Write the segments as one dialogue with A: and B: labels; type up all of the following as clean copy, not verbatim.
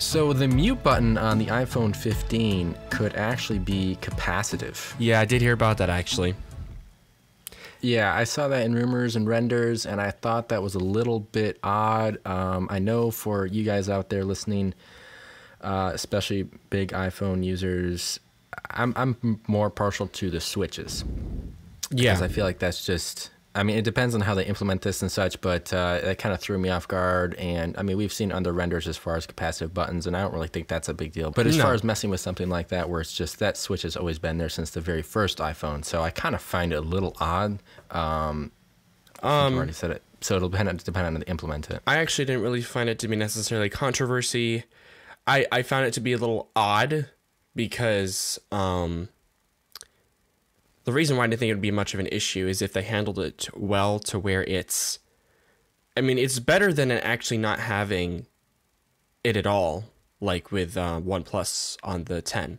A: So the mute button on the iPhone 15 could actually be capacitive.
B: Yeah, I did hear about that actually.
A: Yeah, I saw that in rumors and renders, and I thought that was a little bit odd. I know for you guys out there listening, especially big iPhone users, I'm more partial to the switches.
B: Yeah.
A: Because I feel like that's just... I mean, it depends on how they implement this and such, but that kind of threw me off guard. And, I mean, we've seen other renders as far as capacitive buttons, and I don't really think that's a big deal. But as far as messing with something like that, where it's just that switch has always been there since the very first iPhone, so I kind of find it a little odd. I've already said it, so it'll depend on how they implement it.
B: I actually didn't really find it to be necessarily controversy. I found it to be a little odd because... the reason why I didn't think it would be much of an issue is if they handled it well to where it's... I mean, it's better than it actually not having it at all, like with OnePlus on the 10.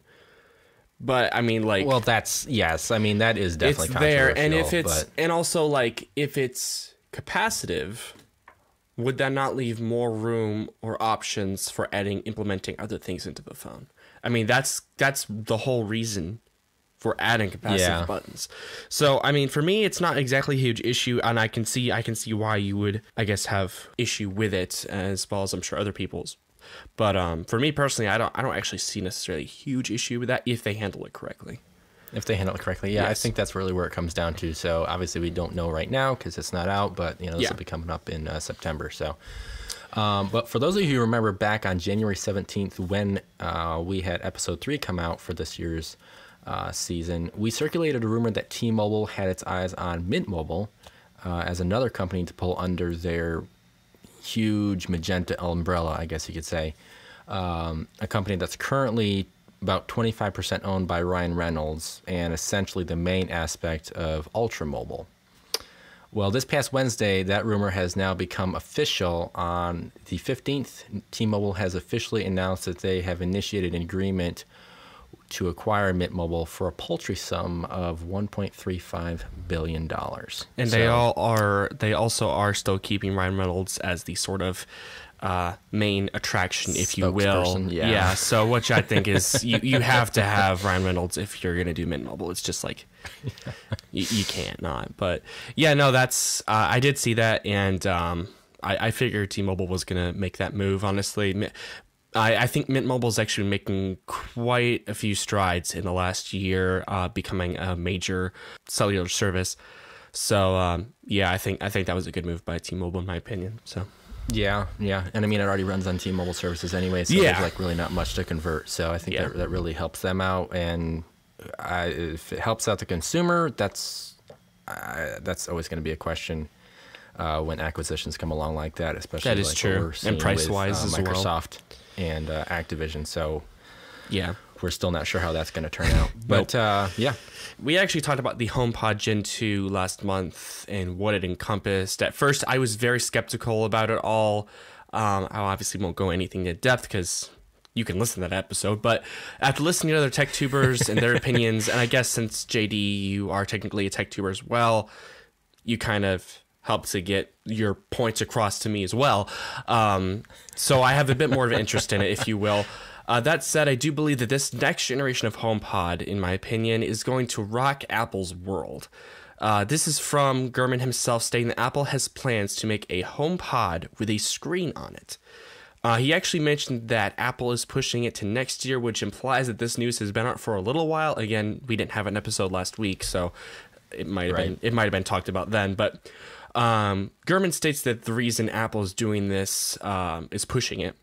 B: But, I mean, like...
A: Well, that's... Yes, I mean, that is definitely
B: it's there,
A: controversial.
B: and if it's...
A: But...
B: And also, like, if it's capacitive, would that not leave more room or options for implementing other things into the phone? I mean, that's the whole reason for adding capacitive buttons. So, I mean, for me, it's not exactly a huge issue, and I can see why you would, I guess, have issue with it, as well as I'm sure other people's. But for me personally, I don't actually see necessarily a huge issue with that if they handle it correctly.
A: If they handle it correctly, yeah, yes. I think that's really where it comes down to. So obviously we don't know right now because it's not out, but you know this will be coming up in September. So. But for those of you who remember back on January 17th when we had episode 3 come out for this year's season, we circulated a rumor that T-Mobile had its eyes on Mint Mobile as another company to pull under their huge magenta umbrella, I guess you could say. A company that's currently about 25% owned by Ryan Reynolds and essentially the main aspect of Ultra Mobile. Well, this past Wednesday, that rumor has now become official. On the 15th, T-Mobile has officially announced that they have initiated an agreement to acquire Mint Mobile for a paltry sum of $1.35 billion.
B: And they also are still keeping Ryan Reynolds as the sort of main attraction, if you will. Yeah. So which I think is you have to have Ryan Reynolds if you're going to do Mint Mobile. It's just like you can't not. But yeah, no, that's I did see that, and I figured T-Mobile was going to make that move, honestly. I think Mint Mobile is actually making quite a few strides in the last year, becoming a major cellular service. So yeah, I think that was a good move by T-Mobile in my opinion. So
A: yeah, and I mean it already runs on T-Mobile services anyway, so there's like really not much to convert. So I think that really helps them out, and if it helps out the consumer, that's always going to be a question. When acquisitions come along like that, especially
B: that is
A: like
B: true, and price-wise as
A: Microsoft and Activision. So
B: yeah,
A: we're still not sure how that's going to turn out. But yeah,
B: we actually talked about the HomePod Gen 2 last month and what it encompassed. At first, I was very skeptical about it all. I obviously won't go anything in depth because you can listen to that episode. But after listening to other tech tubers and their opinions, and I guess since JD, you are technically a tech tuber as well, you kind of help to get your points across to me as well. So I have a bit more of an interest in it, if you will. That said, I do believe that this next generation of HomePod, in my opinion, is going to rock Apple's world. This is from Gurman himself, stating that Apple has plans to make a HomePod with a screen on it. He actually mentioned that Apple is pushing it to next year, which implies that this news has been out for a little while. Again, we didn't have an episode last week, so it might have been talked about then, but Gurman states that the reason Apple is doing this, is pushing it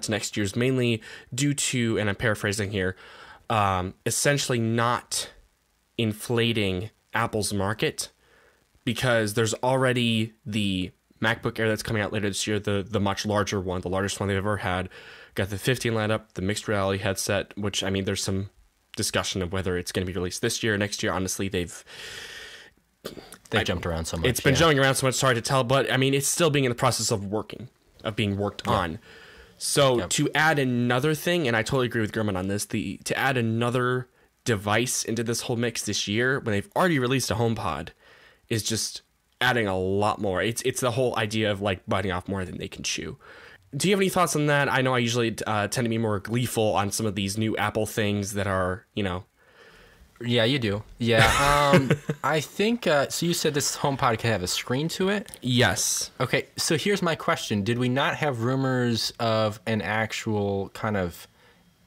B: to next year, is mainly due to, and I'm paraphrasing here, essentially not inflating Apple's market, because there's already the MacBook Air that's coming out later this year, the much larger one, the largest one they've ever had. Got the 15 lineup, the mixed reality headset, which, I mean, there's some discussion of whether it's going to be released this year or next year. Honestly, they've
A: jumped around so much.
B: It's been jumping around so much, it's hard to tell, but I mean, it's still being in the process of being worked on. So to add another thing, and I totally agree with Gurman on this, to add another device into this whole mix this year when they've already released a HomePod is just adding a lot more. It's the whole idea of like biting off more than they can chew. do you have any thoughts on that? I know I usually tend to be more gleeful on some of these new Apple things that are, you know.
A: Yeah, you do. Yeah. I think, so you said this HomePod could have a screen to it?
B: Yes.
A: Okay, so here's my question. Did we not have rumors of an actual kind of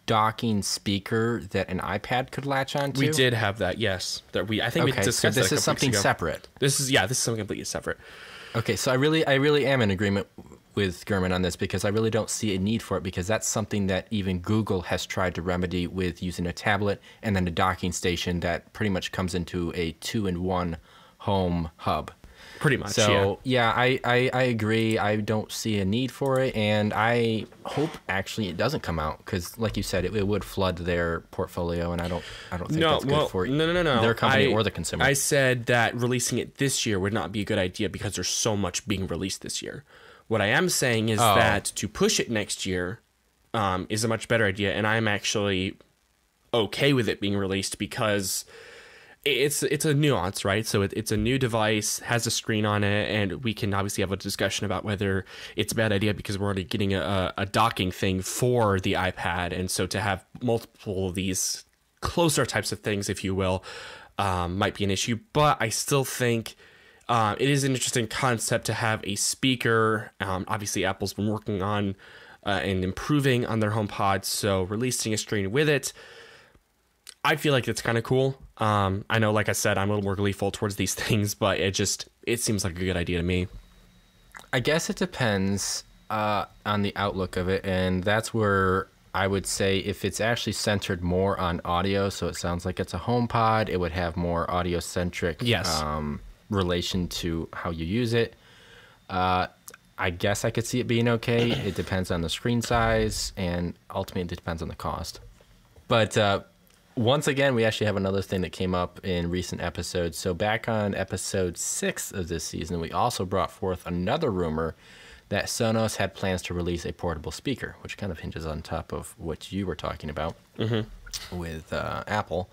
A: docking speaker that an iPad could latch onto?
B: We did have that, yes. I think we discussed
A: so this
B: that
A: is something separate.
B: This is something completely separate.
A: Okay, so I really am in agreement with Gurman on this, because I really don't see a need for it, because that's something that even Google has tried to remedy with using a tablet and then a docking station that pretty much comes into a 2-in-1 home hub.
B: Pretty much,
A: so, yeah, I agree. I don't see a need for it, and I hope actually it doesn't come out, because like you said, it would flood their portfolio, and I don't think that's good for their company or the consumer.
B: I said that releasing it this year would not be a good idea because there's so much being released this year. What I am saying is that to push it next year is a much better idea, and I'm actually okay with it being released because it's a nuance, right? So it's a new device, has a screen on it, and we can obviously have a discussion about whether it's a bad idea because we're already getting a docking thing for the iPad, and so to have multiple of these closer types of things, if you will, might be an issue. But I still think it is an interesting concept to have a speaker. Obviously, Apple's been working on and improving on their HomePod, so releasing a screen with it, I feel like it's kind of cool. I know, like I said, I'm a little more gleeful towards these things, but it seems like a good idea to me.
A: I guess it depends on the outlook of it, and that's where I would say if it's actually centered more on audio, so it sounds like it's a HomePod, it would have more audio-centric relation to how you use it. I guess I could see it being okay. It depends on the screen size, and ultimately it depends on the cost. But once again, we actually have another thing that came up in recent episodes. So back on episode 6 of this season, we also brought forth another rumor that Sonos had plans to release a portable speaker, which kind of hinges on top of what you were talking about with Apple.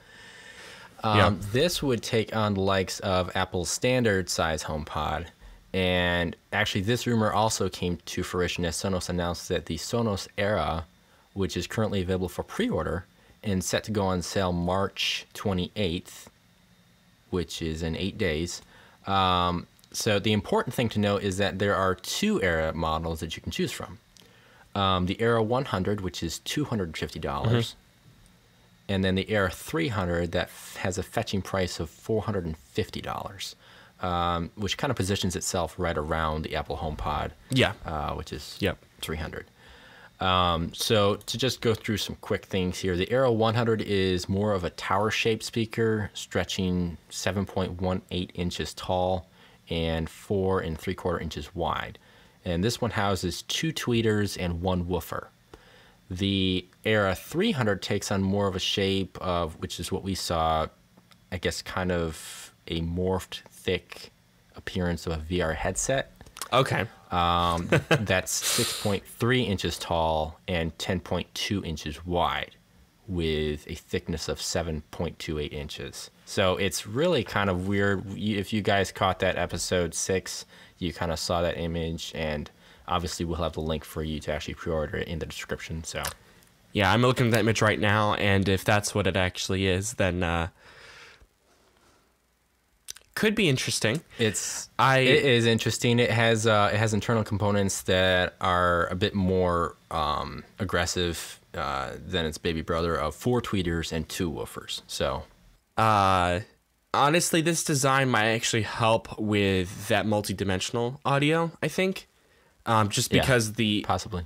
A: This would take on the likes of Apple's standard size HomePod. And actually, this rumor also came to fruition as Sonos announced that the Sonos Era, which is currently available for pre-order and set to go on sale March 28th, which is in 8 days. So the important thing to know is that there are 2 Era models that you can choose from. The Era 100, which is $250. And then the Era 300 that has a fetching price of $450, which kind of positions itself right around the Apple HomePod, which is $300. So to just go through some quick things here, the Era 100 is more of a tower-shaped speaker, stretching 7.18 inches tall and 4 3/4 inches wide. And this one houses 2 tweeters and 1 woofer. The Era 300 takes on more of a shape of, which is what we saw, I guess, kind of a morphed, thick appearance of a VR headset.
B: Okay.
A: That's 6.3 inches tall and 10.2 inches wide with a thickness of 7.28 inches. So it's really kind of weird. If you guys caught that episode 6, you kind of saw that image, and obviously we'll have the link for you to actually pre-order it in the description. So,
B: yeah, I'm looking at that image right now, and if that's what it actually is, then could be interesting. It
A: is interesting. It has internal components that are a bit more aggressive than its baby brother of 4 tweeters and 2 woofers. So,
B: honestly, this design might actually help with that multi-dimensional audio, I think. Just because
A: possibly,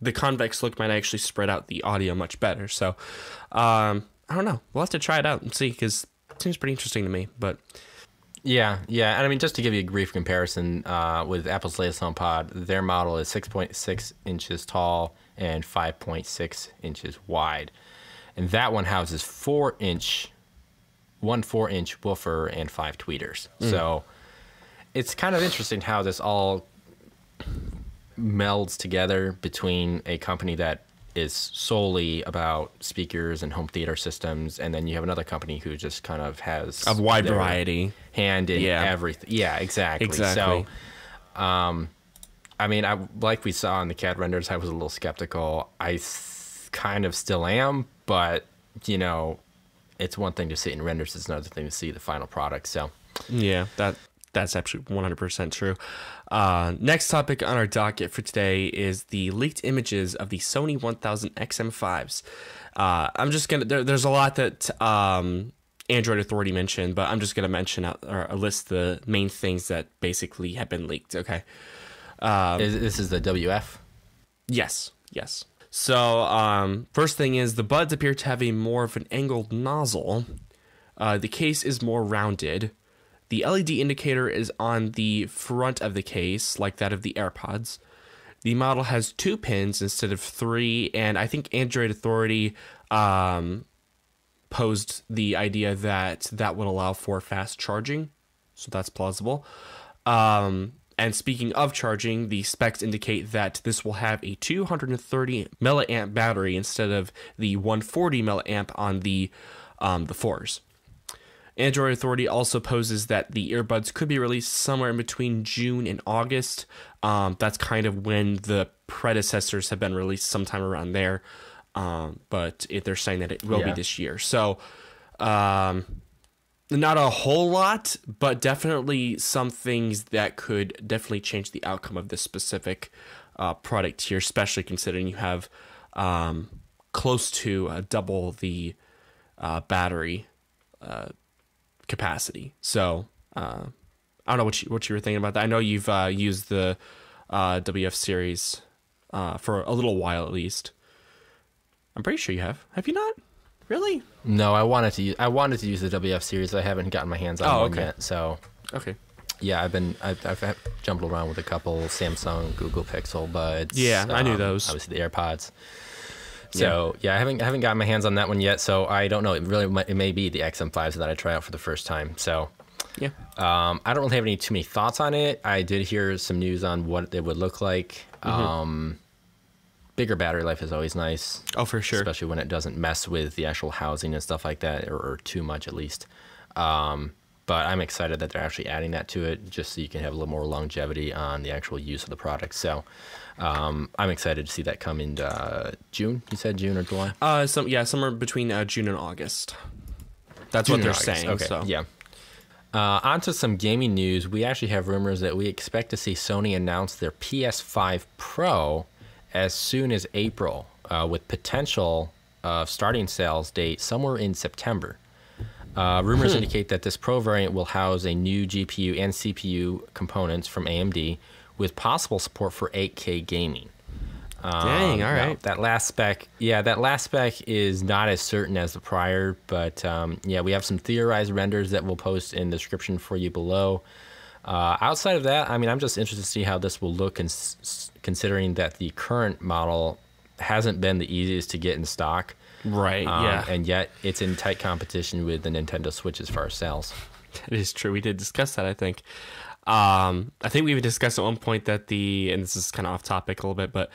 B: the convex look might actually spread out the audio much better. So, I don't know. We'll have to try it out and see, because it seems pretty interesting to me. But
A: yeah. And I mean, just to give you a brief comparison, with Apple's latest HomePod, their model is 6.6 inches tall and 5.6 inches wide, and that one houses 4-inch woofer and 5 tweeters. So it's kind of interesting how this all melds together between a company that is solely about speakers and home theater systems, and then you have another company who just kind of has
B: a wide variety
A: hand in everything. Yeah, exactly. So I mean, like we saw in the CAD renders, I was a little skeptical. Kind of still am, but you know, it's one thing to see it in renders; it's another thing to see the final product. So,
B: yeah, that's absolutely 100% true. Next topic on our docket for today is the leaked images of the Sony 1000 XM5s. I'm just gonna. There's a lot that Android Authority mentioned, but I'm just gonna mention or list the main things that basically have been leaked. Okay.
A: This is the WF?
B: Yes. So, first thing is the buds appear to have a more of an angled nozzle. The case is more rounded. The LED indicator is on the front of the case, like that of the AirPods. The model has 2 pins instead of 3, and I think Android Authority posed the idea that would allow for fast charging, so that's plausible. And speaking of charging, the specs indicate that this will have a 230 milliamp battery instead of the 140 milliamp on the 4s. Android Authority also poses that the earbuds could be released somewhere in between June and August. That's kind of when the predecessors have been released, sometime around there. But they're saying that it will be this year. So, not a whole lot, but definitely some things that could definitely change the outcome of this specific product here, especially considering you have close to double the battery capacity. So I don't know what you were thinking about that. I know you've used the WF series for a little while at least. I'm pretty sure you have. Have you not? Really?
A: No, I wanted to use the WF series. I haven't gotten my hands on one yet. So
B: okay.
A: Yeah, I've jumped around with a couple Samsung, Google Pixel buds.
B: Yeah, I knew those.
A: Obviously the AirPods. So I haven't gotten my hands on that one yet. So I don't know. It may be the XM5s that I try out for the first time. So
B: yeah,
A: I don't really have too many thoughts on it. I did hear some news on what it would look like. Bigger battery life is always nice.
B: Oh, for sure.
A: Especially when it doesn't mess with the actual housing and stuff like that, or too much at least. But I'm excited that they're actually adding that to it, just so you can have a little more longevity on the actual use of the product. So I'm excited to see that come in June. You said June or July?
B: Somewhere between June and August. That's what they're saying.
A: Okay.
B: So.
A: Yeah. On to some gaming news. We actually have rumors that we expect to see Sony announce their PS5 Pro as soon as April, with potential starting sales date somewhere in September. Rumors indicate that this Pro variant will house a new GPU and CPU components from AMD, with possible support for 8K gaming.
B: Dang, all right.
A: That last spec is not as certain as the prior, but we have some theorized renders that we'll post in the description for you below. Outside of that, I mean, I'm just interested to see how this will look, considering that the current model hasn't been the easiest to get in stock.
B: Right, yeah.
A: And yet it's in tight competition with the Nintendo Switch as far as sales.
B: That is true. We did discuss that, I think. I think we even discussed at one point that and this is kind of off topic a little bit, but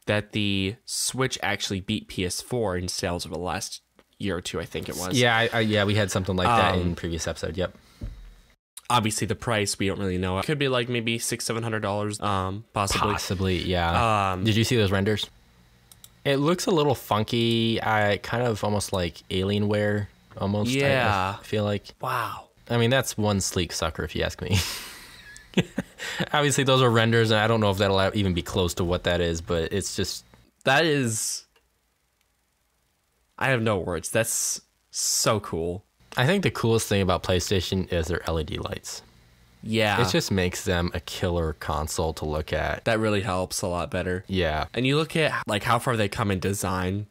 B: that the Switch actually beat PS4 in sales over the last year or two, I think it was.
A: Yeah, we had something like that in previous episode, yep.
B: Obviously, the price, we don't really know. It could be like maybe $600-700, possibly.
A: Possibly, yeah. Did you see those renders? It looks a little funky. Kind of almost like Alienware, almost.
B: Yeah.
A: I feel like.
B: Wow.
A: I mean, that's one sleek sucker, if you ask me. Obviously, those are renders, and I don't know if that'll even be close to what that is, but it's just...
B: That is... I have no words. That's so cool.
A: I think the coolest thing about PlayStation is their LED lights.
B: Yeah.
A: It just makes them a killer console to look at.
B: That really helps a lot better.
A: Yeah.
B: And you look at like how far they come in design.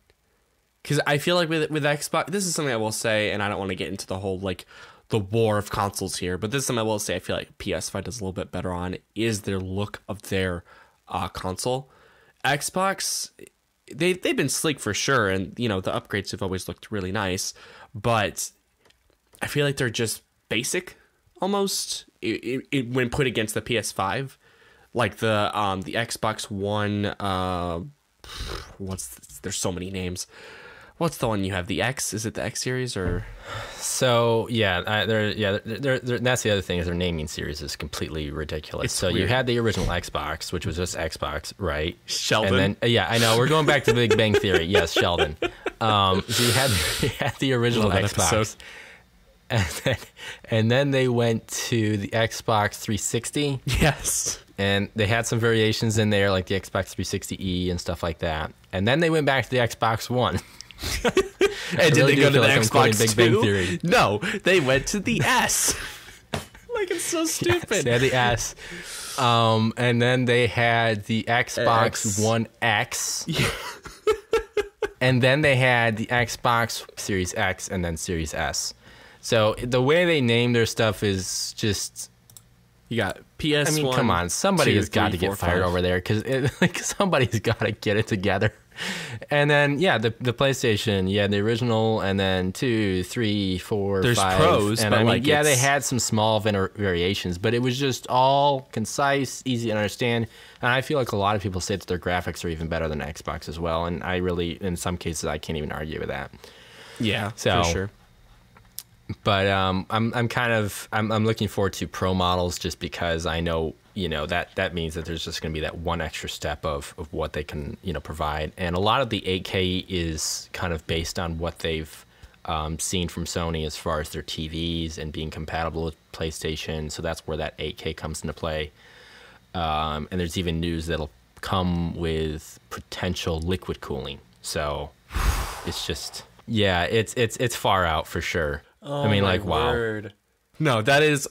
B: Because I feel like with Xbox, this is something I will say, and I don't want to get into the whole like the war of consoles here, but this is something I will say I feel like PS5 does a little bit better on, is their look of their console. Xbox, they've been sleek for sure, and you know the upgrades have always looked really nice, but I feel like they're just basic almost when put against the PS5. Like the Xbox One, there's so many names. What's the one you have? The X? Is it the X series or?
A: So that's the other thing is their naming series is completely ridiculous.
B: It's
A: so
B: weird.
A: You had the original Xbox, which was just Xbox, right?
B: Sheldon.
A: And then I know we're going back to Big Bang Theory. Yes, Sheldon. So you had the original Xbox, and then they went to the Xbox 360.
B: Yes.
A: And they had some variations in there, like the Xbox 360e and stuff like that. And then they went back to the Xbox One.
B: And did they go to the
A: like
B: Xbox
A: Big Bang Theory?
B: No, they went to the S. Like, it's so stupid.
A: Yes, they had the S. And then they had the Xbox One X. Yeah. And then they had the Xbox Series X and then Series S. So the way they name their stuff is just...
B: You got PS1.
A: I mean, come on. Somebody has got to get fired over there because somebody's got to get it together. And then, yeah, the PlayStation, yeah, the original, and then 2, 3, 4,
B: There's
A: 5.
B: pros,
A: and
B: but
A: I mean,
B: like
A: yeah, they had some small variations, but it was just all concise, easy to understand. And I feel like a lot of people say that their graphics are even better than Xbox as well. And I really, in some cases, I can't even argue with that.
B: Yeah,
A: so,
B: for sure.
A: But I'm looking forward to Pro models just because I know, that means that there's just going to be that one extra step of what they can, provide. And a lot of the 8K is kind of based on what they've seen from Sony as far as their TVs and being compatible with PlayStation. So that's where that 8K comes into play. And there's even news that'll come with potential liquid cooling. So it's just, yeah, it's far out for sure.
B: Oh,
A: I mean,
B: my
A: like,
B: word. Wow. No, that is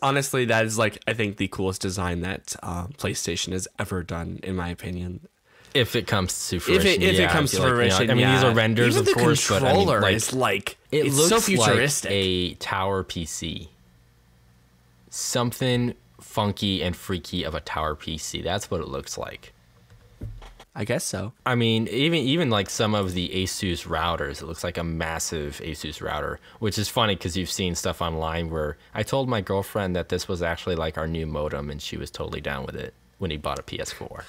B: like, I think the coolest design that PlayStation has ever done, in my opinion.
A: If it comes to fruition,
B: if it comes to fruition,
A: I mean, these are renders,
B: even
A: of course,
B: but
A: I mean,
B: controller is like,
A: it
B: it's
A: looks
B: so futuristic.
A: Like a tower PC. Something funky and freaky of a tower PC. That's what it looks like.
B: I guess so.
A: I mean, even like some of the Asus routers, it looks like a massive Asus router, which is funny because you've seen stuff online where I told my girlfriend that this was actually like our new modem, and she was totally down with it when he bought a PS4.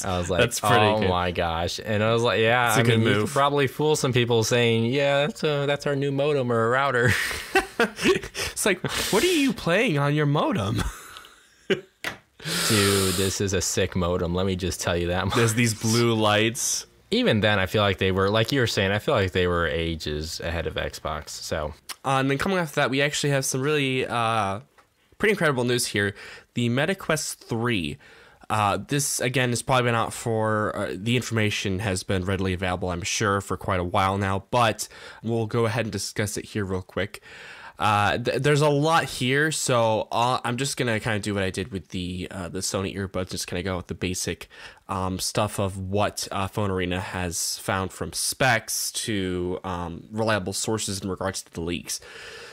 A: I was like,
B: that's pretty
A: oh
B: good.
A: My gosh. And I was like, yeah,
B: I mean,
A: you could probably fool some people saying, yeah, that's our new modem or a router.
B: It's like, what are you playing on your modem?
A: Dude, this is a sick modem. Let me just tell you that much.
B: There's these blue lights.
A: Even then, I feel like they were, like you were saying, I feel like they were ages ahead of Xbox. So,
B: and then coming after that, we actually have some really pretty incredible news here. The MetaQuest 3. This, again, has probably been out for, the information has been readily available, I'm sure, for quite a while now, but we'll go ahead and discuss it here real quick. There's a lot here, so I'm just gonna kind of do what I did with the Sony earbuds, just kind of go with the basic stuff of what Phone Arena has found from specs to reliable sources in regards to the leaks.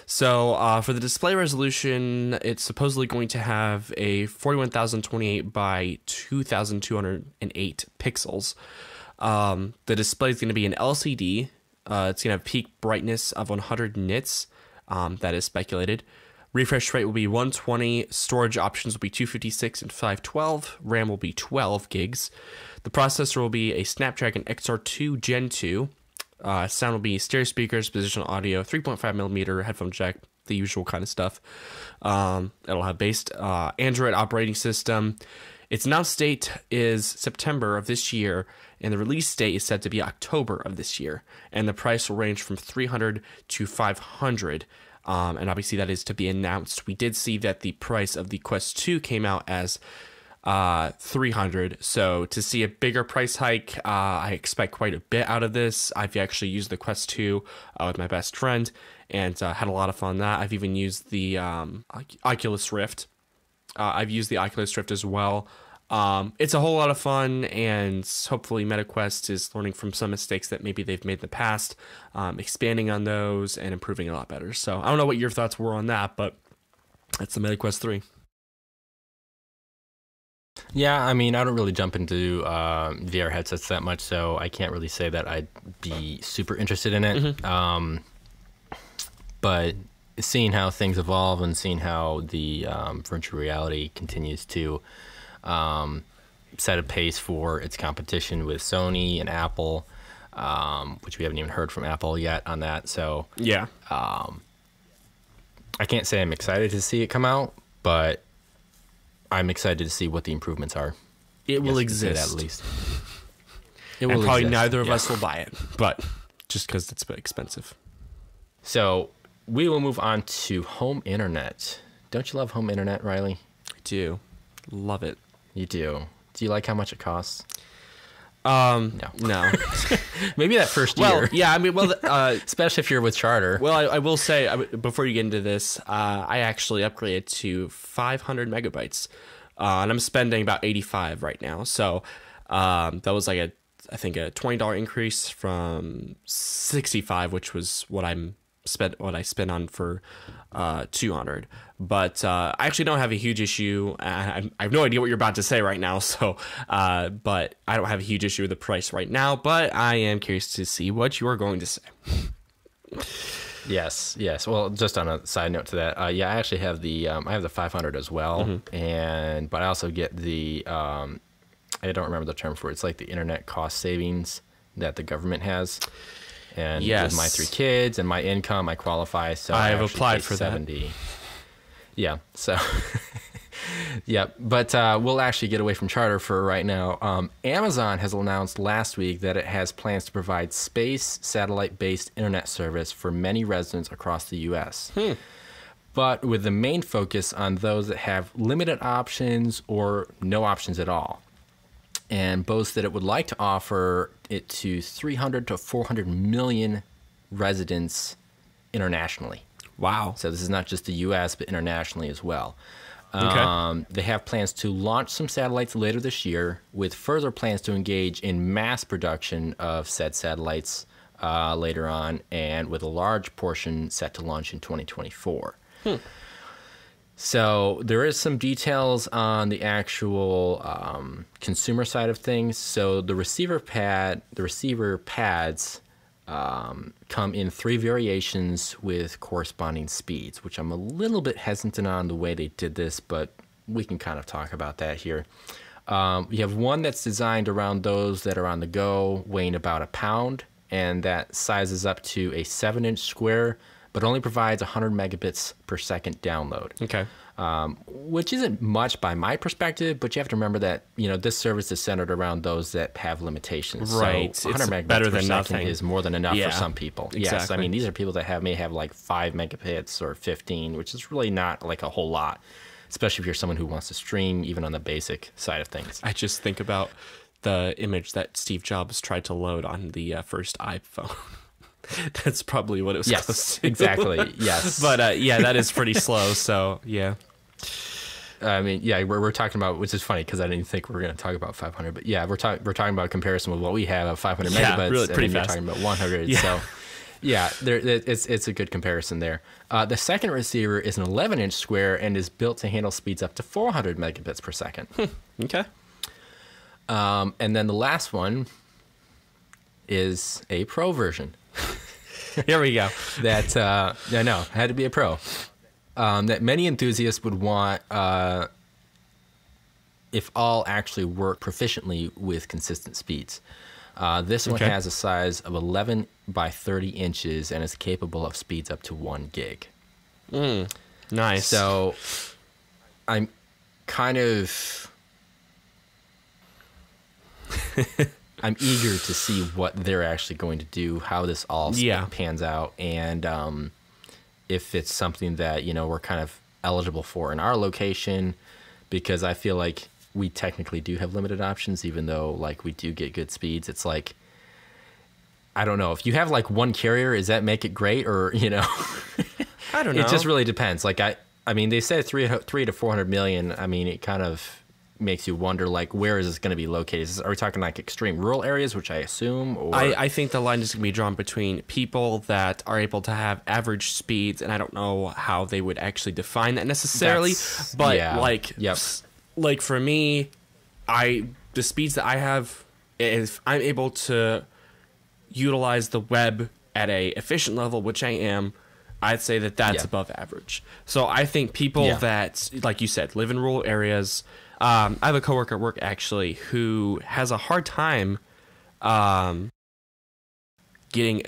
B: So for the display resolution, it's supposedly going to have a 41,028 by 2,208 pixels. The display is going to be an LCD. It's going to have peak brightness of 100 nits. That is speculated. Refresh rate will be 120. Storage options will be 256 and 512. RAM will be 12 gigs. The processor will be a Snapdragon XR2 Gen 2. Sound will be stereo speakers, positional audio, 3.5mm headphone jack, the usual kind of stuff. It'll have based Android operating system. Its announced date is September of this year, and the release date is set to be October of this year. And the price will range from $300 to $500. And obviously that is to be announced. We did see that the price of the Quest 2 came out as $300. So to see a bigger price hike, I expect quite a bit out of this. I've actually used the Quest 2 with my best friend and had a lot of fun with that. I've even used the Oculus Rift. I've used the Oculus Rift as well. It's a whole lot of fun, and hopefully MetaQuest is learning from some mistakes that maybe they've made in the past, expanding on those and improving a lot better. So I don't know what your thoughts were on that, but that's the MetaQuest 3.
A: Yeah, I mean, I don't really jump into VR headsets that much, so I can't really say that I'd be super interested in it. Mm-hmm. But seeing how things evolve and seeing how the virtual reality continues to set a pace for its competition with Sony and Apple, which we haven't even heard from Apple yet on that. So
B: yeah,
A: I can't say I'm excited to see it come out, but I'm excited to see what the improvements are.
B: It will exist
A: at least.
B: It will probably exist. Neither of us will buy it, but just because it's expensive.
A: So we will move on to home internet. Don't you love home internet, Riley?
B: I do. Love it.
A: You do. Do you like how much it costs?
B: No.
A: Maybe that first year.
B: Well, yeah, I mean,
A: especially if you're with Charter.
B: Well, I will say, before you get into this, I actually upgraded to 500 megabytes, and I'm spending about 85 right now. So that was like I think a $20 increase from 65, which was what I spent on for 200. But I actually don't have a huge issue. I have no idea what you're about to say right now. So, but I don't have a huge issue with the price right now. But I am curious to see what you are going to say.
A: Yes. Well, just on a side note to that, I actually have the 500 as well, but I also get the I don't remember the term for it. It's like the internet cost savings that the government has. And with my 3 kids and my income, I qualify. So
B: I have applied for
A: 70. That. Yeah. So, yeah. But we'll actually get away from Charter for right now. Amazon has announced last week that it has plans to provide space satellite-based internet service for many residents across the U.S. But with the main focus on those that have limited options or no options at all. And boasts that it would like to offer it to 300 to 400 million residents internationally.
B: Wow.
A: So this is not just the U.S., but internationally as well.
B: Okay.
A: They have plans to launch some satellites later this year, with further plans to engage in mass production of said satellites later on, and with a large portion set to launch in 2024. So there is some details on the actual consumer side of things. So the receiver pads come in 3 variations with corresponding speeds, which I'm a little bit hesitant on the way they did this, but we can kind of talk about that here. You have one that's designed around those that are on the go, weighing about a pound, and that sizes up to a 7-inch square, but only provides 100 megabits per second download.
B: Okay.
A: Which isn't much by my perspective, but you have to remember that, this service is centered around those that have limitations.
B: Right.
A: So 100 megabits
B: better
A: per
B: than
A: second
B: nothing.
A: is more than enough for some people.
B: Exactly.
A: Yes, I mean, these are people that may have like 5 megabits or 15, which is really not like a whole lot, especially if you're someone who wants to stream even on the basic side of things.
B: I just think about the image that Steve Jobs tried to load on the first iPhone. That's probably what it was close to.
A: Exactly. Yes.
B: But that is pretty slow. So yeah.
A: I mean, yeah, we're talking about, which is funny because I didn't think we were going to talk about 500, but yeah, we're talking about a comparison with what we have of 500 megabytes,
B: really, pretty
A: and
B: fast.
A: you're talking about 100. Yeah. So yeah, it's a good comparison there. The second receiver is an 11-inch square and is built to handle speeds up to 400 megabits per second.
B: Okay.
A: And then the last one is a Pro version.
B: Here we go.
A: That I know had to be a Pro. That many enthusiasts would want if all actually work proficiently with consistent speeds. This one has a size of 11 by 30 inches and is capable of speeds up to 1 gig.
B: Nice.
A: So I'm kind of I'm eager to see what they're actually going to do, how this all pans out, and if it's something that, we're kind of eligible for in our location, because I feel like we technically do have limited options, even though like we do get good speeds. It's like, I don't know, if you have like one carrier, does that make it great? Or,
B: I don't know.
A: It just really depends. Like I mean, they said 3 to 400 million. I mean, it kind of makes you wonder, like, where is this going to be located? Are we talking like extreme rural areas, which I assume? Or
B: I think the line is going to be drawn between people that are able to have average speeds, and I don't know how they would actually define that necessarily. Like for me, the speeds that I have, if I'm able to utilize the web at a efficient level, which I am, I'd say that that's above average. So I think people that, like you said, live in rural areas. I have a coworker at work actually who has a hard time getting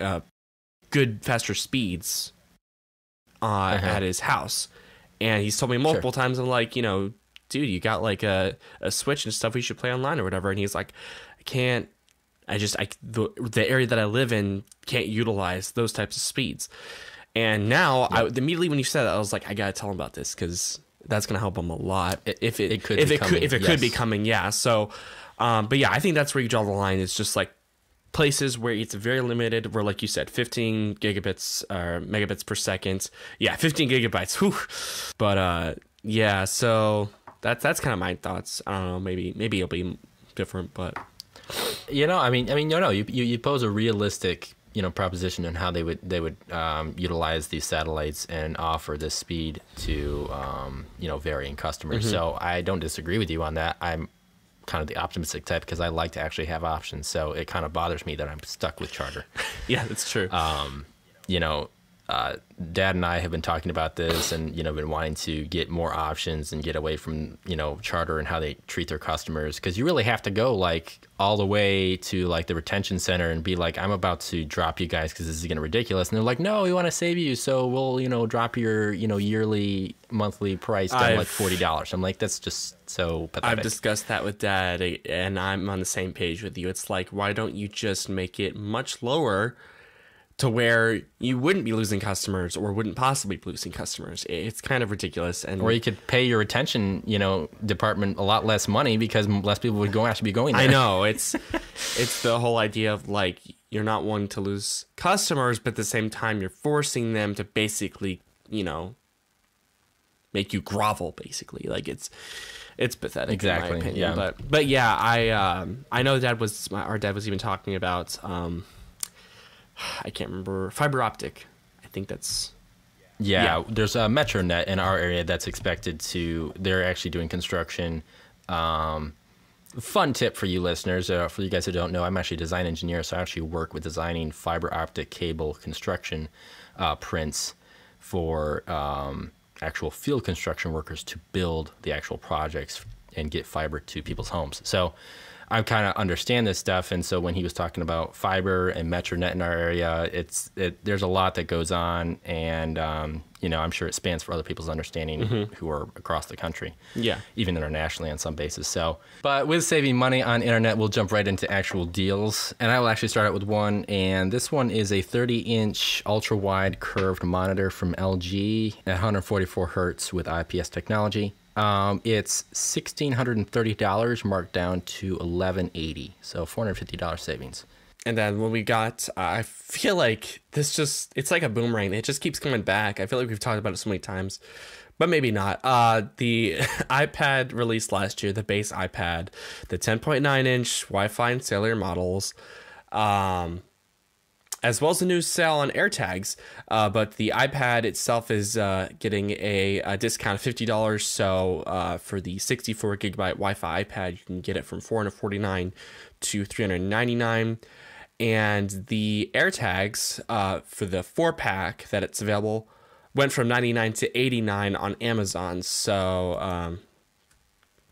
B: good, faster speeds at his house. And he's told me multiple times, I'm like, dude, you got like a Switch and stuff, we should play online or whatever. And he's like, I can't. The area that I live in can't utilize those types of speeds. And now, immediately when you said that, I was like, I gotta tell him about this because that's gonna help him a lot. If it could be coming, yeah. So, but yeah, I think that's where you draw the line. It's just like places where it's very limited, where like you said, 15 gigabits or megabits per second. Yeah, 15 gigabytes. Whew. But yeah, so that's kind of my thoughts. I don't know. Maybe it'll be different, but.
A: You pose a realistic, proposition on how they would utilize these satellites and offer this speed to, varying customers. So I don't disagree with you on that. I'm kind of the optimistic type because I like to actually have options. So it kind of bothers me that I'm stuck with Charter.
B: Yeah, that's true.
A: Dad and I have been talking about this and, been wanting to get more options and get away from, Charter and how they treat their customers. Because you really have to go like all the way to like the retention center and be like, I'm about to drop you guys because this is getting ridiculous. And they're like, no, we want to save you. So we'll, drop your, yearly, monthly price down to like $40. I'm like, that's just so pathetic.
B: I've discussed that with Dad and I'm on the same page with you. It's like, why don't you just make it much lower to where you wouldn't be losing customers or wouldn't possibly be losing customers? It's kind of ridiculous. Or
A: you could pay your retention, department a lot less money because less people would actually be going there.
B: I know. It's the whole idea of like, you're not wanting to lose customers, but at the same time, you're forcing them to basically, make you grovel, basically. Like it's pathetic,
A: exactly,
B: in my opinion. Yeah. But yeah, I know our dad was even talking about, I can't remember, fiber optic. I think that's...
A: Yeah, there's a MetroNet in our area that's expected to... They're actually doing construction. Fun tip for you listeners, for you guys who don't know, I'm actually a design engineer, so I actually work with designing fiber optic cable construction prints for actual field construction workers to build the actual projects and get fiber to people's homes. So I kind of understand this stuff, and so when he was talking about fiber and MetroNet in our area, there's a lot that goes on, and I'm sure it spans for other people's understanding who are across the country, even internationally on some bases. So, but with saving money on internet, we'll jump right into actual deals, and I will actually start out with one, and this one is a 30-inch ultra-wide curved monitor from LG at 144 hertz with IPS technology. It's $1,630 marked down to $1,180, so $450 savings.
B: And then when we got, I feel like it's like a boomerang. It just keeps coming back. I feel like we've talked about it so many times, but maybe not. The iPad released last year, the base iPad, the 10.9-inch Wi-Fi and cellular models, as well as a new sale on AirTags, but the iPad itself is getting a discount of $50. So for the 64 gigabyte Wi-Fi iPad, you can get it from $449 to $399. And the AirTags for the 4-pack that it's available went from $99 to $89 on Amazon. So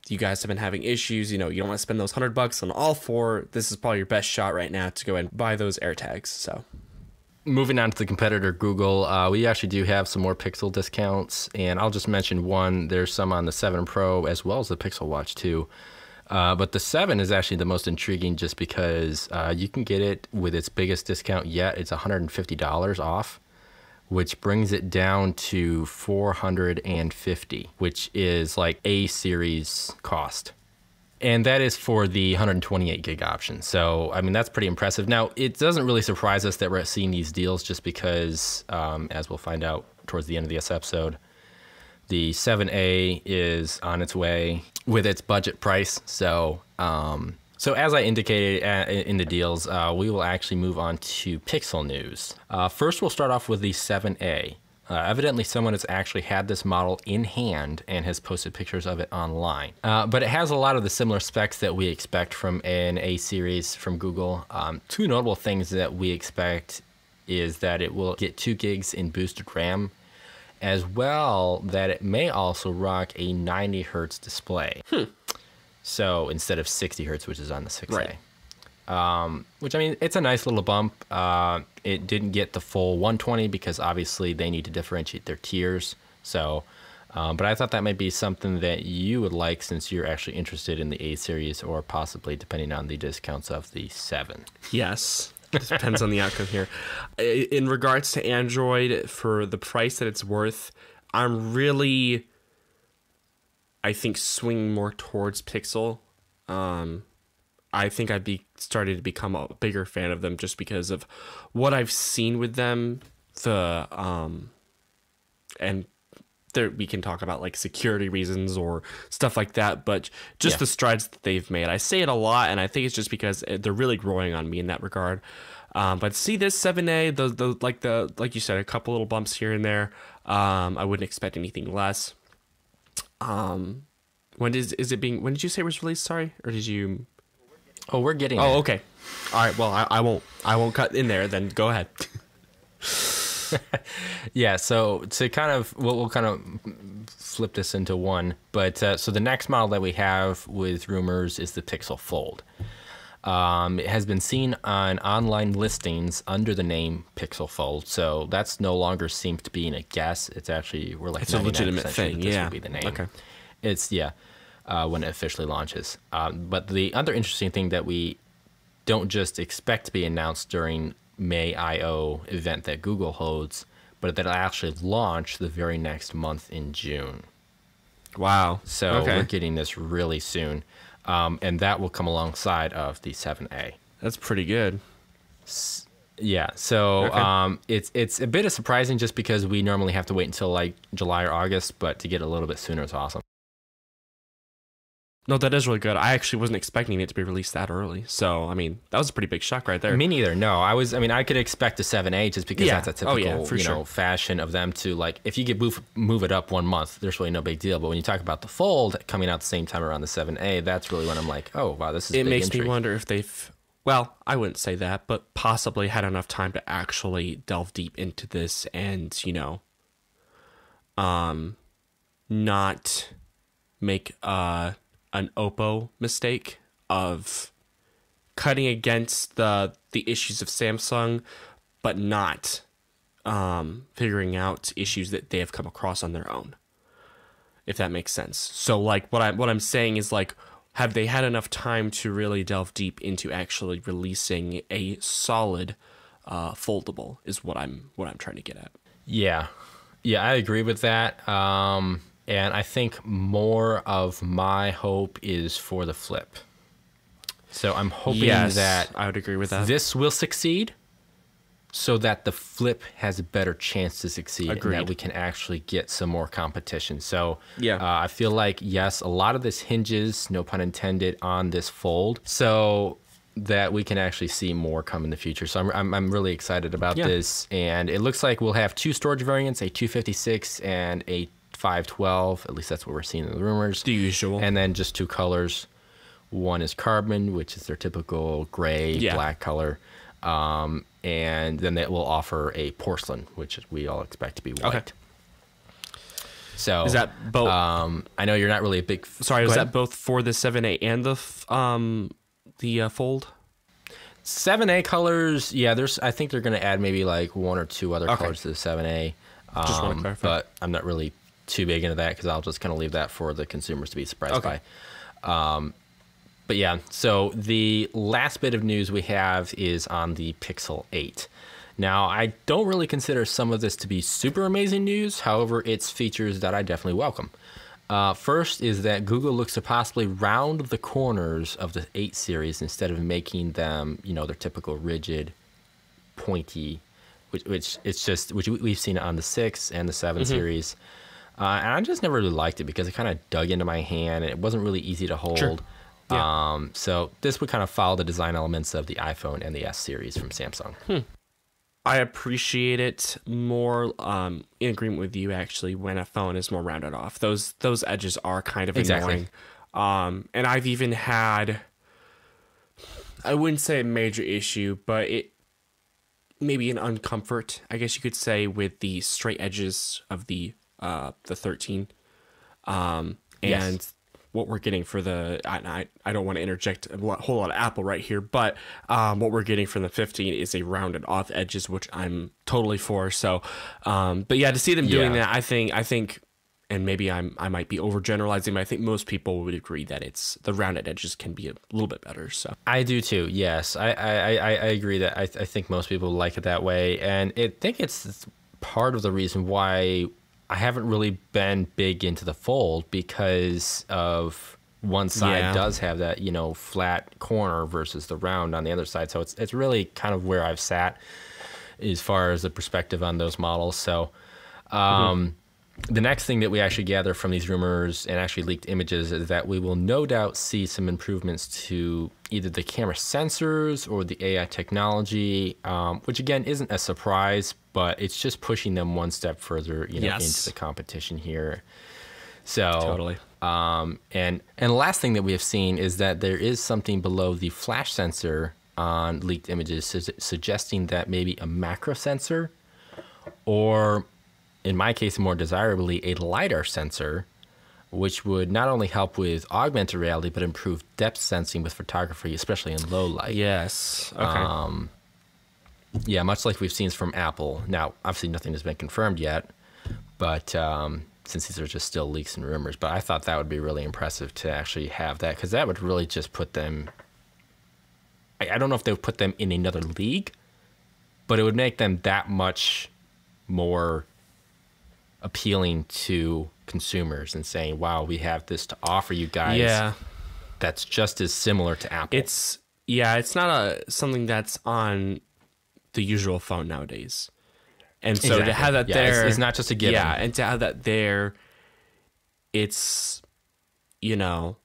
B: you guys have been having issues, you don't want to spend those $100 on all 4. This is probably your best shot right now to go and buy those AirTags. So
A: moving on to the competitor Google, we actually do have some more Pixel discounts, and I'll just mention one. There's some on the 7 Pro as well as the Pixel Watch 2. But the 7 is actually the most intriguing just because you can get it with its biggest discount yet. It's $150 off, which brings it down to $450, which is like A series cost. And that is for the 128 gig option. So, I mean, that's pretty impressive. Now, it doesn't really surprise us that we're seeing these deals just because, as we'll find out towards the end of this episode, the 7A is on its way with its budget price. So, as I indicated in the deals, we will actually move on to Pixel news. First, we'll start off with the 7A. Evidently, someone has actually had this model in hand and has posted pictures of it online. But it has a lot of the similar specs that we expect from an A series from Google. 2 notable things that we expect is that it will get 2 gigs in boosted RAM, as well that it may also rock a 90 hertz display. So instead of 60 hertz, which is on the 6A.
B: Right.
A: which I mean, it's a nice little bump. It didn't get the full 120 because obviously they need to differentiate their tiers. So, but I thought that might be something that you would like since you're actually interested in the A series or possibly depending on the discounts of the 7.
B: Yes. It depends on the outcome here. In regards to Android, for the price that it's worth, I'm really, I think, swinging more towards Pixel. I think I'd be starting to become a bigger fan of them just because of what I've seen with them. And there we can talk about like security reasons or stuff like that, but just the strides that they've made. I say it a lot, and I think it's just because they're really growing on me in that regard. But see this 7A, like you said, a couple little bumps here and there. I wouldn't expect anything less. When did you say it was released? Sorry, or did you?
A: Oh, we're getting.
B: Oh, okay. All right. Well, I won't cut in there. Then go ahead.
A: Yeah. So to kind of, we'll kind of flip this into one. But so the next model that we have with rumors is the Pixel Fold. It has been seen on online listings under the name Pixel Fold. So that's no longer seems to be a guess. It's actually
B: it's a legitimate thing.
A: This will be the name.
B: Okay.
A: It's when it officially launches. But the other interesting thing that we don't just expect to be announced during May I/O event that Google holds, but that'll actually launch the very next month in June.
B: Wow.
A: So we're getting this really soon. And that will come alongside of the 7A.
B: That's pretty good.
A: Yeah, so it's a bit of surprising just because we normally have to wait until like July or August, but to get a little bit sooner is awesome.
B: No, that is really good. I actually wasn't expecting it to be released that early. So, I mean, that was a pretty big shock right there.
A: Me neither. No, I could expect a 7A just because that's a typical, fashion of them to like, if you could move it up 1 month, there's really no big deal. But when you talk about the Fold coming out the same time around the 7A, that's really when I'm like, oh, wow, this is
B: It makes me wonder if they've, well, I wouldn't say that, but possibly had enough time to actually delve deep into this and, not make, an Oppo mistake of cutting against the issues of Samsung, but not figuring out issues that they have come across on their own, if that makes sense. So like what I'm saying is like, have they had enough time to really delve deep into actually releasing a solid foldable is what I'm trying to get at.
A: Yeah, I agree with that. And I think more of my hope is for the Flip. So I'm hoping that
B: I would agree with that.
A: This will succeed so that the Flip has a better chance to succeed.
B: Agreed.
A: And that we can actually get some more competition. So
B: yeah,
A: I feel like, yes, a lot of this hinges, no pun intended, on this Fold. So that we can actually see more come in the future. So I'm really excited about this. And it looks like we'll have 2 storage variants, a 256 and a 512, at least that's what we're seeing in the rumors.
B: The usual.
A: And then just 2 colors. One is carbon, which is their typical gray, black color. And then they will offer a porcelain, which we all expect to be white. Okay. So
B: is that both?
A: I know you're not really a big.
B: Sorry, is that both for the 7A and the Fold?
A: 7A colors, I think they're going to add maybe like 1 or 2 other colors to the 7A.
B: Just want to clarify.
A: But I'm not really too big into that because I'll just kind of leave that for the consumers to be surprised by. But yeah, so the last bit of news we have is on the Pixel 8. Now, I don't really consider some of this to be super amazing news. However, it's features that I definitely welcome. First is that Google looks to possibly round the corners of the 8 series instead of making them, their typical rigid, pointy, which we've seen on the 6 and the 7 series. And I just never really liked it because it kind of dug into my hand and it wasn't really easy to hold. Sure. Yeah. So this would kind of follow the design elements of the iPhone and the S series from Samsung.
B: I appreciate it more, in agreement with you actually, when a phone is more rounded off. Those edges are kind of annoying. And I've even had, I wouldn't say a major issue, but maybe an uncomfort, I guess you could say, with the straight edges of the 13. And what we're getting for the, I don't want to interject a whole lot of Apple right here, but what we're getting from the 15 is a rounded off edges, which I'm totally for. So, but yeah, to see them doing that, I think, and maybe I might be overgeneralizing, but I think most people would agree that the rounded edges can be a little bit better. So
A: I do too. Yes, I agree that I think most people like it that way, and I think it's part of the reason why I haven't really been big into the Fold, because of one side does have that, flat corner versus the round on the other side. So it's really kind of where I've sat as far as the perspective on those models. So the next thing that we actually gather from these rumors and actually leaked images is that we will no doubt see some improvements to either the camera sensors or the AI technology, which again isn't a surprise, but it's just pushing them one step further, into the competition here. So
B: totally.
A: And the last thing that we have seen is that there is something below the flash sensor on leaked images, suggesting that maybe a macro sensor, or in my case, more desirably, a LiDAR sensor, which would not only help with augmented reality, but improve depth sensing with photography, especially in low light.
B: Yes. Okay.
A: Yeah, much like we've seen from Apple. Now, obviously nothing has been confirmed yet, but since these are just still leaks and rumors, but I thought that would be really impressive to actually have that, because that would really just put them, I don't know if they would put them in another league, but it would make them that much more appealing to consumers and saying, wow, we have this to offer you guys that's just as similar to Apple.
B: It's not something that's on the usual phone nowadays. And so to have that there,
A: it's not just a given.
B: Yeah, and to have that there, it's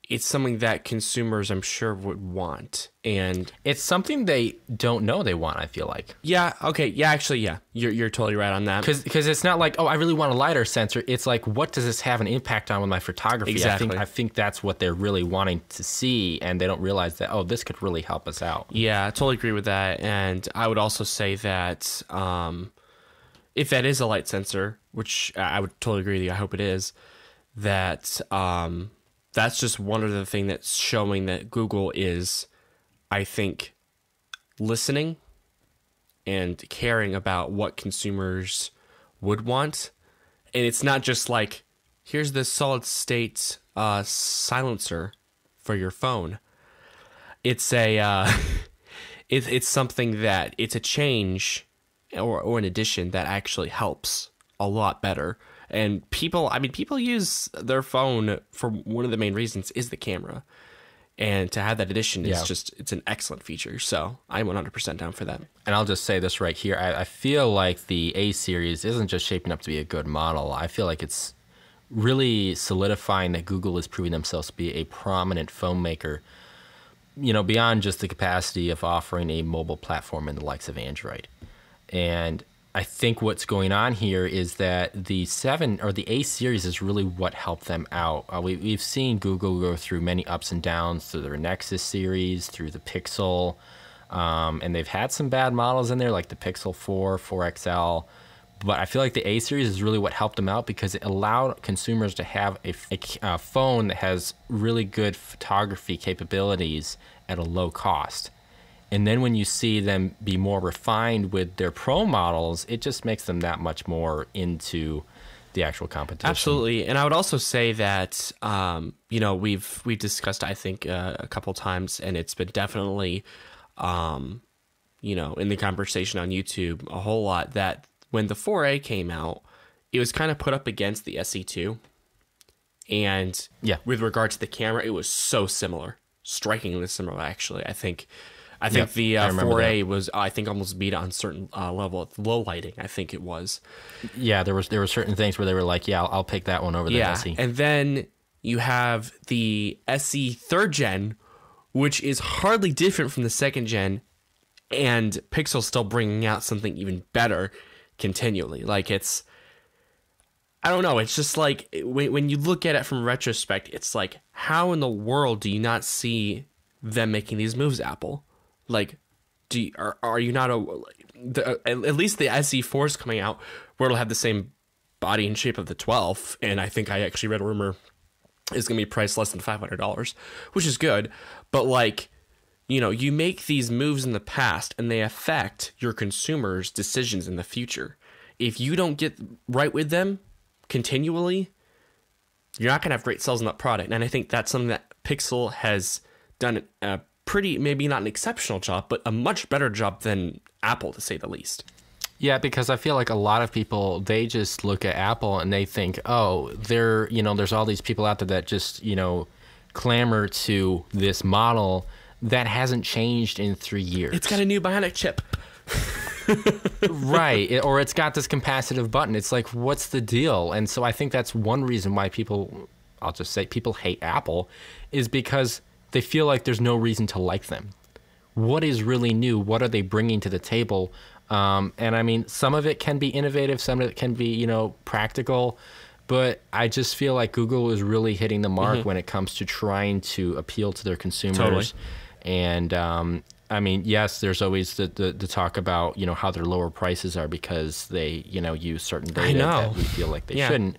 B: it's something that consumers, I'm sure, would want. And
A: it's something they don't know they want, I feel like.
B: Yeah, okay. Yeah, actually, yeah. You're totally right on that.
A: Because it's not like, oh, I really want a LiDAR sensor. It's like, what does this have an impact on with my photography?
B: Exactly.
A: I think that's what they're really wanting to see, and they don't realize that, oh, this could really help us out.
B: Yeah, I totally agree with that. And I would also say that if that is a light sensor, which I would totally agree with you, I hope it is, that that's just one of the things that's showing that Google is, I think, listening and caring about what consumers would want. And it's not just like, here's this solid state silencer for your phone. It's a it's something that it's a change or an addition that actually helps a lot better. And people use their phone for one of the main reasons is the camera. And to have that addition is it's an excellent feature. So I'm 100% down for that.
A: And I'll just say this right here. I feel like the A series isn't just shaping up to be a good model. I feel like it's really solidifying that Google is proving themselves to be a prominent phone maker, beyond just the capacity of offering a mobile platform in the likes of Android. And I think what's going on here is that the 7 or the A series is really what helped them out. We've seen Google go through many ups and downs through their Nexus series, through the Pixel, and they've had some bad models in there like the Pixel 4, 4XL. But I feel like the A series is really what helped them out, because it allowed consumers to have a phone that has really good photography capabilities at a low cost. And then when you see them be more refined with their Pro models, it just makes them that much more into the actual competition.
B: Absolutely. And I would also say that, we've discussed, I think, a couple times, and it's been definitely, in the conversation on YouTube a whole lot, that when the 4A came out, it was kind of put up against the SE2. And with regard to the camera, it was so similar, strikingly similar, actually. I think the 4A was, almost beat on certain level of low lighting. I think it was. Yeah,
A: there were certain things where they were like, I'll pick that one over the SE.
B: And then you have the SE 3rd gen, which is hardly different from the 2nd gen, and Pixel's still bringing out something even better continually. Like, it's, I don't know. It's just like, when you look at it from retrospect, it's like, how in the world do you not see them making these moves, Apple? Like, are you not at least the SE4 is coming out where it'll have the same body and shape of the 12. And I think I actually read a rumor is going to be priced less than $500, which is good. But like, you know, you make these moves in the past and they affect your consumers' decisions in the future. If you don't get right with them continually, you're not going to have great sales on that product. And I think that's something that Pixel has done a pretty, maybe not an exceptional job, but a much better job than Apple, to say the least.
A: Yeah, because I feel like a lot of people, they just look at Apple and they think, oh, there's all these people out there that just, clamor to this model that hasn't changed in 3 years.
B: It's got a new bionic chip.
A: Right. Or it's got this capacitive button. It's like, what's the deal? And so I think that's one reason why people hate Apple, is because they feel like there's no reason to like them. What is really new? What are they bringing to the table? And I mean, some of it can be innovative, some of it can be, practical, but I just feel like Google is really hitting the mark when it comes to trying to appeal to their consumers.
B: Totally.
A: And I mean, yes, there's always the talk about, how their lower prices are because they, use certain data that we feel like they shouldn't.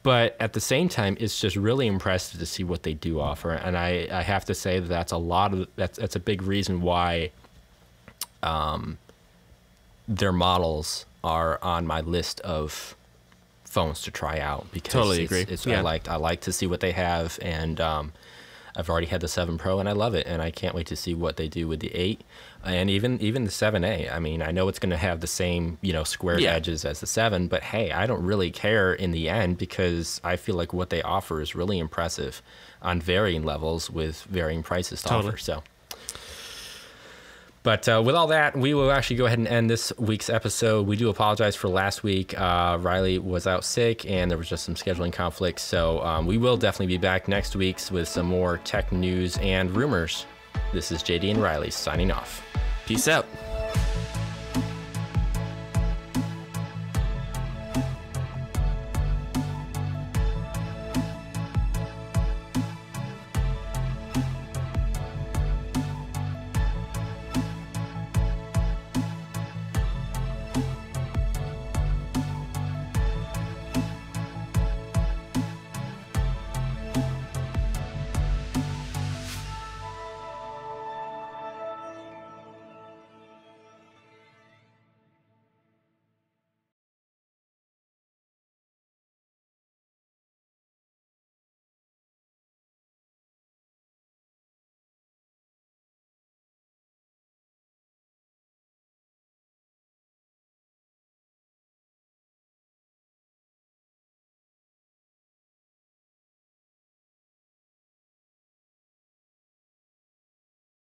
A: But at the same time, it's just really impressive to see what they do offer. And I have to say that's a big reason why their models are on my list of phones to try out, because
B: totally agree.
A: I like to see what they have, and I've already had the 7 Pro and I love it, and I can't wait to see what they do with the 8 and even the 7A. I mean, I know it's going to have the same squared edges as the 7, but hey, I don't really care in the end, because I feel like what they offer is really impressive on varying levels with varying prices to offer. So. But with all that, we will actually go ahead and end this week's episode. We do apologize for last week. Riley was out sick, and there was just some scheduling conflicts. So we will definitely be back next week with some more tech news and rumors. This is JD and Riley signing off.
B: Peace out.